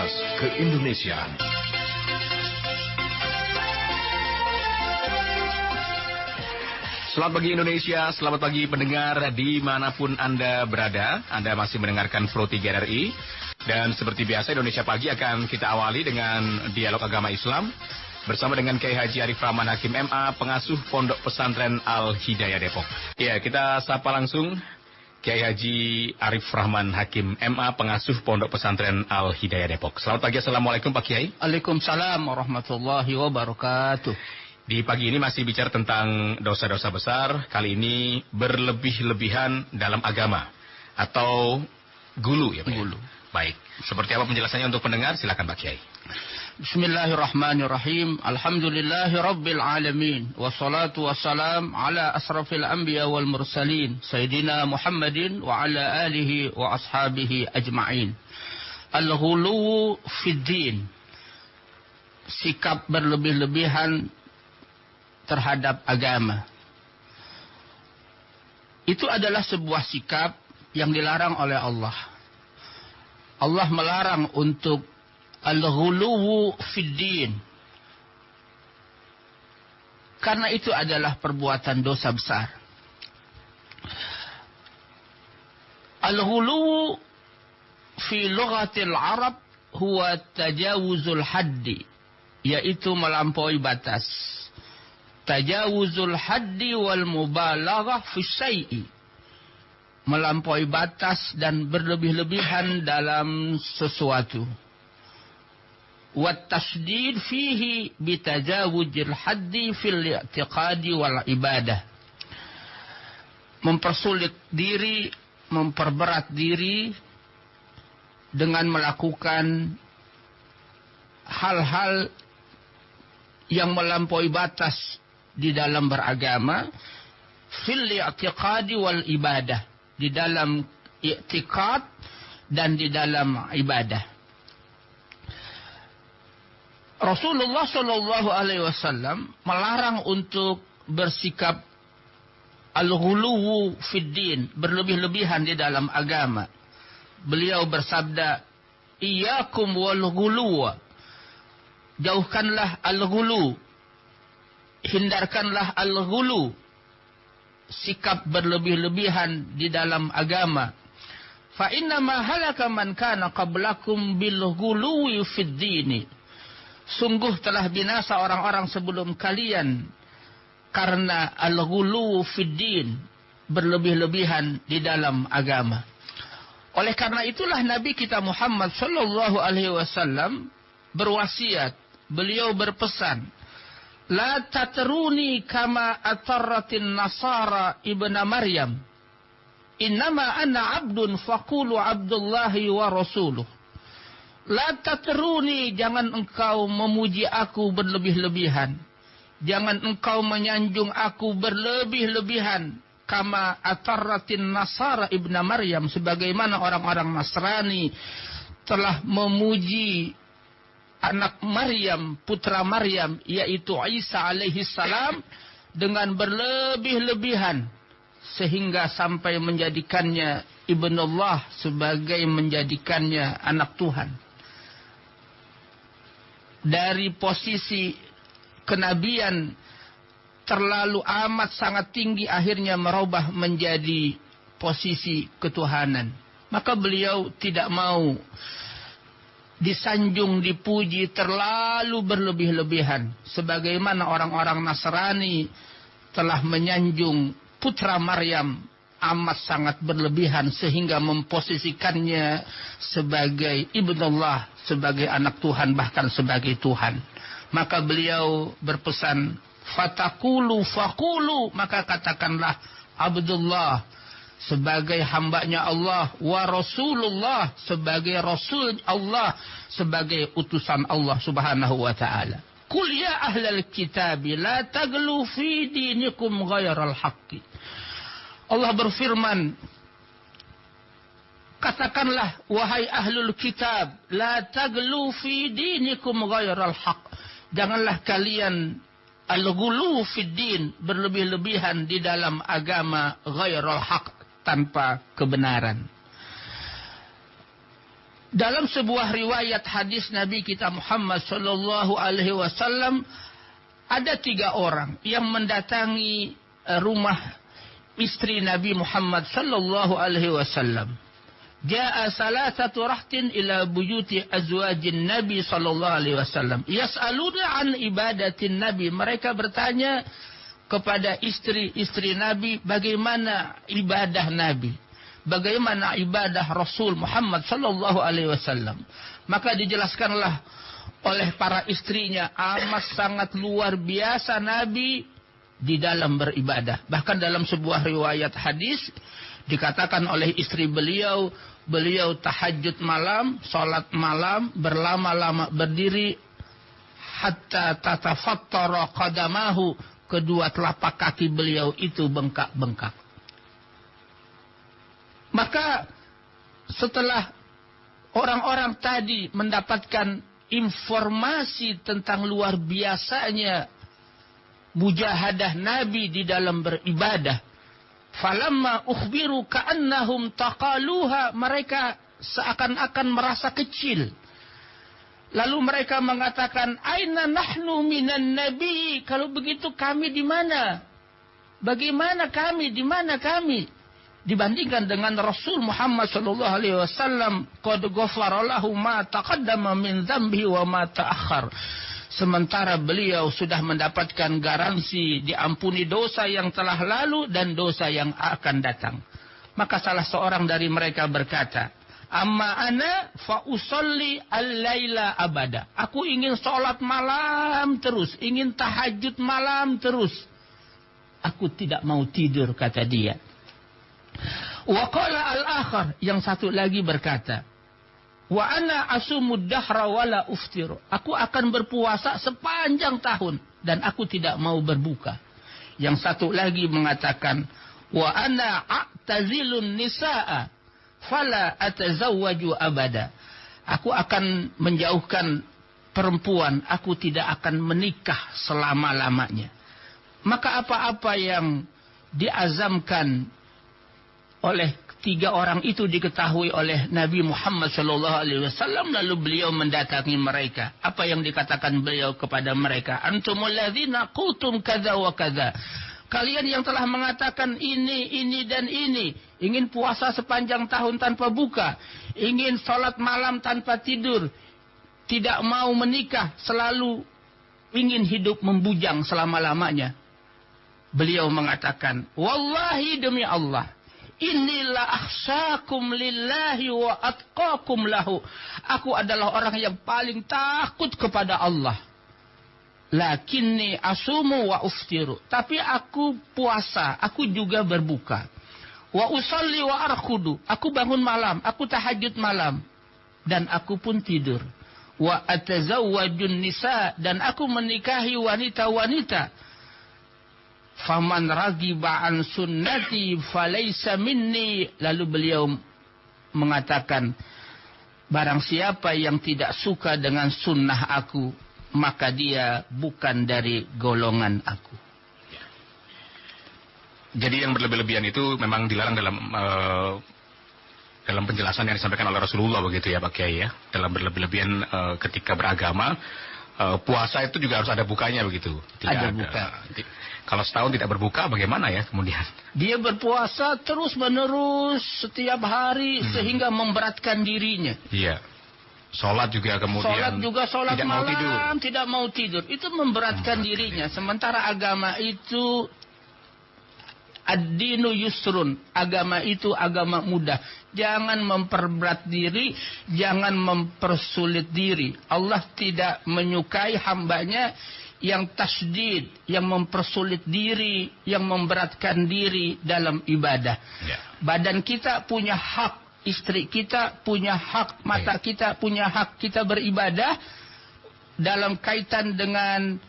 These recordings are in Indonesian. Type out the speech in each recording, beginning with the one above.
Kilas Keindonesiaan. Selamat pagi Indonesia, selamat pagi pendengar dimanapun Anda berada. Anda masih mendengarkan Pro 3 RRI. Dan seperti biasa Indonesia Pagi akan kita awali dengan dialog agama Islam bersama dengan Kiai Haji Arif Rahman Hakim MA, pengasuh Pondok Pesantren Al-Hidayah Depok. Ya, kita sapa langsung Kiai Haji Arif Rahman Hakim MA, pengasuh Pondok Pesantren Al-Hidayah Depok. Selamat pagi, Assalamualaikum Pak Kiai. Waalaikumsalam warahmatullahi wabarakatuh. Di pagi ini masih bicara tentang dosa-dosa besar, kali ini berlebih-lebihan dalam agama atau gulu ya Pak. Gulu. Baik, seperti apa penjelasannya untuk pendengar? Silakan Pak Kiai. Bismillahirrahmanirrahim. Alhamdulillahi rabbil alamin. Wassalatu wassalam ala asrafil anbiya wal mursalin. Sayyidina Muhammadin wa ala alihi wa ashabihi ajma'in. Al-ghuluwu fid din. Sikap berlebih-lebihan terhadap agama. Itu adalah sebuah sikap yang dilarang oleh Allah. Allah melarang untuk al-ghuluwu fid din. Karena itu adalah perbuatan dosa besar. Al-ghuluwu fi lughatil Arab huwa tajawuzul haddi, yaitu melampaui batas. Tajawuzul haddi wal mubalaghah fi syai'i, melampaui batas dan berlebih-lebihan dalam sesuatu. Wat tasdid fihi bitajawuzil haddi fil i'tiqadi wal ibadah. Mempersulit diri, memperberat diri dengan melakukan hal-hal yang melampaui batas di dalam beragama, fil i'tiqadi wal ibadah, di dalam i'tiqad dan di dalam ibadah. Rasulullah Shallallahu Alaihi Wasallam melarang untuk bersikap al-ghuluwu fid din, berlebih-lebihan di dalam agama. Beliau bersabda, "Iyyakum wal ghuluwa." Jauhkanlah al-ghulu, hindarkanlah al-ghulu, sikap berlebih-lebihan di dalam agama. Fa inna ma halaka man kana qablakum bil ghuluwi fid dini. Sungguh telah binasa orang-orang sebelum kalian karena al-ghuluwu fid din, berlebih-lebihan di dalam agama. Oleh karena itulah Nabi kita Muhammad sallallahu alaihi wasallam berwasiat, beliau berpesan, la tatruni kama atarratin nasara ibna Maryam. Innama ana abdun faqulu abdullahi wa rasuluh. La tatruni, jangan engkau memuji aku berlebih-lebihan. Jangan engkau menyanjung aku berlebih-lebihan. Kama atarratin nasara ibna Maryam. Sebagaimana orang-orang Nasrani telah memuji anak Maryam, putra Maryam, yaitu Isa alaihi salam, dengan berlebih-lebihan sehingga sampai menjadikannya ibnullah, sebagai menjadikannya anak Tuhan. Dari posisi kenabian terlalu amat sangat tinggi, akhirnya merubah menjadi posisi ketuhanan. Maka beliau tidak mau disanjung, dipuji terlalu berlebih-lebihan. Sebagaimana orang-orang Nasrani telah menyanjung putra Maryam amat sangat berlebihan sehingga memposisikannya sebagai ibnullah, sebagai anak Tuhan, bahkan sebagai Tuhan. Maka beliau berpesan, fatakulu fakulu, maka katakanlah Abdullah, sebagai hambanya Allah, wa Rasulullah, sebagai Rasul Allah, sebagai utusan Allah subhanahu wa ta'ala. Qul ya ahlal kitabi la taglu fi dinikum ghairal haqqi. Allah berfirman, katakanlah wahai ahlul kitab, la taglu fi dinikum ghairal haqq. Janganlah kalian al-ghulu fid din, berlebih-lebihan di dalam agama, ghairal haqq, tanpa kebenaran. Dalam sebuah riwayat hadis Nabi kita Muhammad sallallahu alaihi wasallam, ada 3 orang yang mendatangi rumah istri Nabi Muhammad sallallahu alaihi wasallam. Jaa salasatu rahtin ila buyuti azwajin Nabi sallallahu alaihi wasallam. Yas'aluna an ibadatin Nabi. Mereka bertanya kepada istri-istri Nabi bagaimana ibadah Nabi, bagaimana ibadah Rasul Muhammad sallallahu alaihi wasallam. Maka dijelaskanlah oleh para istrinya, amat sangat luar biasa Nabi di dalam beribadah. Bahkan dalam sebuah riwayat hadis dikatakan oleh istri beliau tahajud malam, salat malam, berlama-lama berdiri hatta tatafattara qadamahu, kedua telapak kaki beliau itu bengkak-bengkak. Maka setelah orang-orang tadi mendapatkan informasi tentang luar biasanya mujahadah Nabi di dalam beribadah, falamma ukhbiru ka'annahum taqaluha, mereka seakan-akan merasa kecil. Lalu mereka mengatakan, aina nahnu minan nabi, kalau begitu kami di mana? Bagaimana kami, di mana kami? Dibandingkan dengan Rasul Muhammad sallallahu alaihi wasallam, qad ghafara lahu ma taqaddama min dzambihi wa ma ta'akhkhar. Sementara beliau sudah mendapatkan garansi diampuni dosa yang telah lalu dan dosa yang akan datang. Maka salah seorang dari mereka berkata, amma ana fa usolli al-laila abada. Aku ingin sholat malam terus, ingin tahajud malam terus. Aku tidak mau tidur, kata dia. Wa qala al-akhar, yang satu lagi berkata, wa ana asumud dahra wala uftiru. Aku akan berpuasa sepanjang tahun dan aku tidak mau berbuka. Yang satu lagi mengatakan, wa ana a'tazilun nisaa fala atazawwaju abada. Aku akan menjauhkan perempuan, aku tidak akan menikah selama-lamanya. Maka apa-apa yang diazamkan oleh 3 orang itu diketahui oleh Nabi Muhammad sallallahu alaihi wasallam, lalu beliau mendatangi mereka. Apa yang dikatakan beliau kepada mereka? Antumul ladzina qultum kadza wa kadza. Kalian yang telah mengatakan ini dan ini, ingin puasa sepanjang tahun tanpa buka, ingin salat malam tanpa tidur, tidak mau menikah, selalu ingin hidup membujang selama-lamanya. Beliau mengatakan, wallahi demi Allah, inilah akhsyakum lillahi wa atqakum lahu. Aku adalah orang yang paling takut kepada Allah. Lakinni asumu wa uftiru. Tapi aku puasa, aku juga berbuka. Wa usalli wa arkhudu. Aku bangun malam, aku tahajud malam. Dan aku pun tidur. Wa atazawwajun nisa. Dan aku menikahi wanita-wanita. Faman ragiba an sunnati falaysa minni. Lalu beliau mengatakan, barang siapa yang tidak suka dengan sunnah aku, maka dia bukan dari golongan aku. Jadi yang berlebih-lebihan itu memang dilarang dalam penjelasan yang disampaikan oleh Rasulullah, begitu ya Pak Kiai ya. Dalam berlebih-lebihan ketika beragama, puasa itu juga harus ada bukanya, begitu. Ada buka. Kalau setahun tidak berbuka, bagaimana ya kemudian? Dia berpuasa terus-menerus setiap hari sehingga memberatkan dirinya. Iya. Sholat juga kemudian. Sholat tidak malam, mau tidur. tidak mau tidur. Itu memberatkan dirinya. Sementara agama itu ad-dinu yusrun. Agama itu agama mudah. Jangan memperberat diri, jangan mempersulit diri. Allah tidak menyukai hambanya yang tasdid, yang mempersulit diri, yang memberatkan diri dalam ibadah. Ya. Badan kita punya hak, istri kita punya hak, mata kita punya hak, kita beribadah dalam kaitan dengan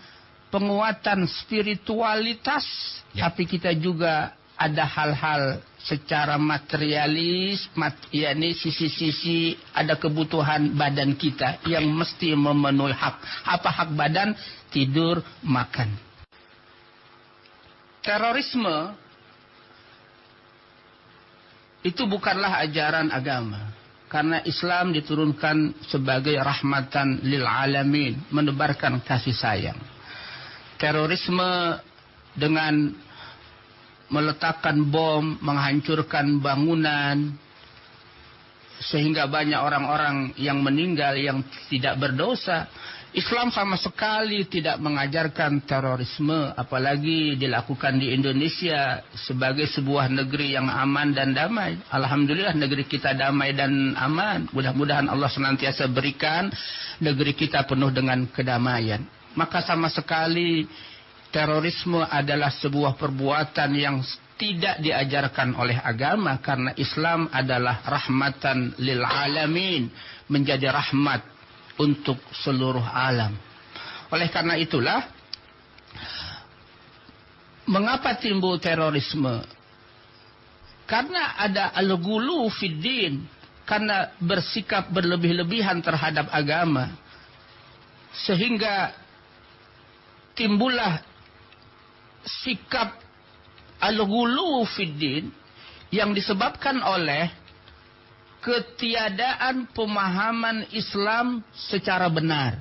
penguatan spiritualitas, tapi kita juga ada hal-hal secara materialis, yakni sisi-sisi ada kebutuhan badan kita yang mesti memenuhi hak. Apa hak badan? Tidur, makan. Terorisme itu bukanlah ajaran agama. Karena Islam diturunkan sebagai rahmatan lil alamin, menebarkan kasih sayang. Terorisme dengan meletakkan bom, menghancurkan bangunan, sehingga banyak orang-orang yang meninggal yang tidak berdosa. Islam sama sekali tidak mengajarkan terorisme, apalagi dilakukan di Indonesia sebagai sebuah negeri yang aman dan damai. Alhamdulillah negeri kita damai dan aman. Mudah-mudahan Allah senantiasa berikan negeri kita penuh dengan kedamaian. Maka sama sekali terorisme adalah sebuah perbuatan yang tidak diajarkan oleh agama, karena Islam adalah rahmatan lil alamin, menjadi rahmat untuk seluruh alam. Oleh karena itulah, mengapa timbul terorisme? Karena ada al-ghulu fiddin, karena bersikap berlebih-lebihan terhadap agama, sehingga timbullah sikap al-ghulu fiddin yang disebabkan oleh ketiadaan pemahaman Islam secara benar.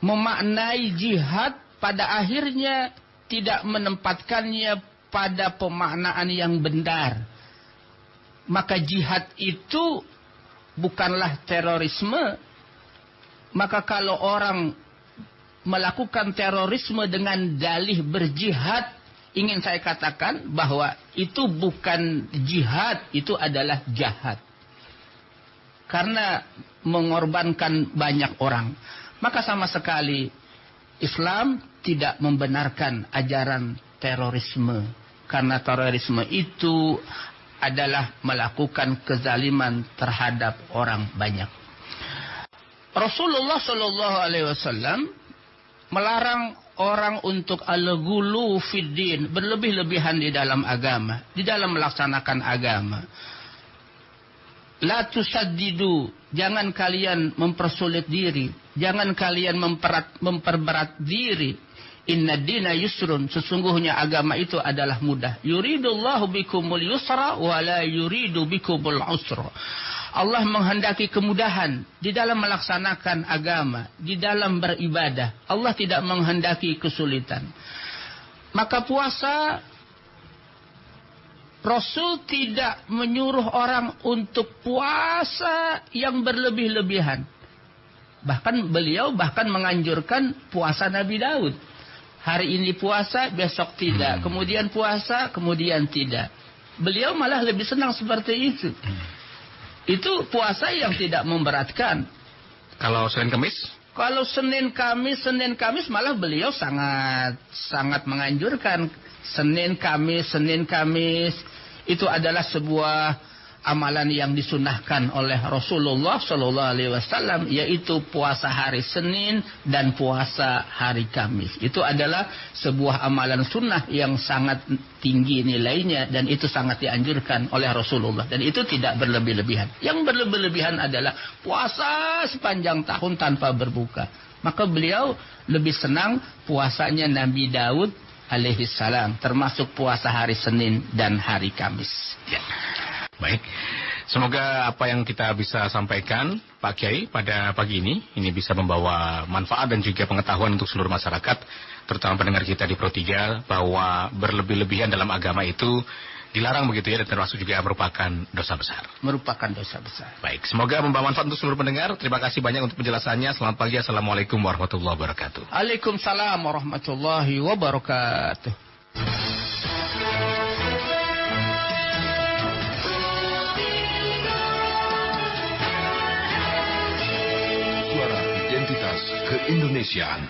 Memaknai jihad pada akhirnya tidak menempatkannya pada pemaknaan yang benar. Maka jihad itu bukanlah terorisme. Maka kalau orang melakukan terorisme dengan dalih berjihad, ingin saya katakan bahwa itu bukan jihad, itu adalah jahat. Karena mengorbankan banyak orang. Maka sama sekali Islam tidak membenarkan ajaran terorisme. Karena terorisme itu adalah melakukan kezaliman terhadap orang banyak. Rasulullah SAW melarang orang untuk al-ghulu fiddin, berlebih-lebihan di dalam agama, di dalam melaksanakan agama. La tusaddidu, jangan kalian mempersulit diri, jangan kalian memperberat diri. Inna dina yusrun, sesungguhnya agama itu adalah mudah. Yuridullahu bikumul yusra wa la yuridu bikumul usra. Allah menghendaki kemudahan di dalam melaksanakan agama, di dalam beribadah. Allah tidak menghendaki kesulitan. Maka puasa, Rasul tidak menyuruh orang untuk puasa yang berlebih-lebihan. Bahkan beliau menganjurkan puasa Nabi Daud. Hari ini puasa, besok tidak. Kemudian puasa, kemudian tidak. Beliau malah lebih senang seperti itu. Itu puasa yang tidak memberatkan. Kalau Senin Kamis? Kalau Senin Kamis malah beliau sangat menganjurkan. Senin Kamis itu adalah sebuah amalan yang disunahkan oleh Rasulullah SAW, yaitu puasa hari Senin dan puasa hari Kamis. Itu adalah sebuah amalan sunnah yang sangat tinggi nilainya, dan itu sangat dianjurkan oleh Rasulullah, dan itu tidak berlebih-lebihan. Yang berlebih-lebihan adalah puasa sepanjang tahun tanpa berbuka. Maka beliau lebih senang puasanya Nabi Daud alaihi salam, termasuk puasa hari Senin dan hari Kamis. Ya. Baik, semoga apa yang kita bisa sampaikan Pak Kiai pada pagi ini bisa membawa manfaat dan juga pengetahuan untuk seluruh masyarakat, terutama pendengar kita di Pro 3, bahwa berlebih-lebihan dalam agama itu dilarang begitu ya, dan termasuk juga merupakan dosa besar. Merupakan dosa besar. Baik, semoga membawa manfaat untuk seluruh pendengar. Terima kasih banyak untuk penjelasannya. Selamat pagi, Assalamualaikum warahmatullahi wabarakatuh. Waalaikumsalam warahmatullahi wabarakatuh. Suara Identitas Keindonesiaan.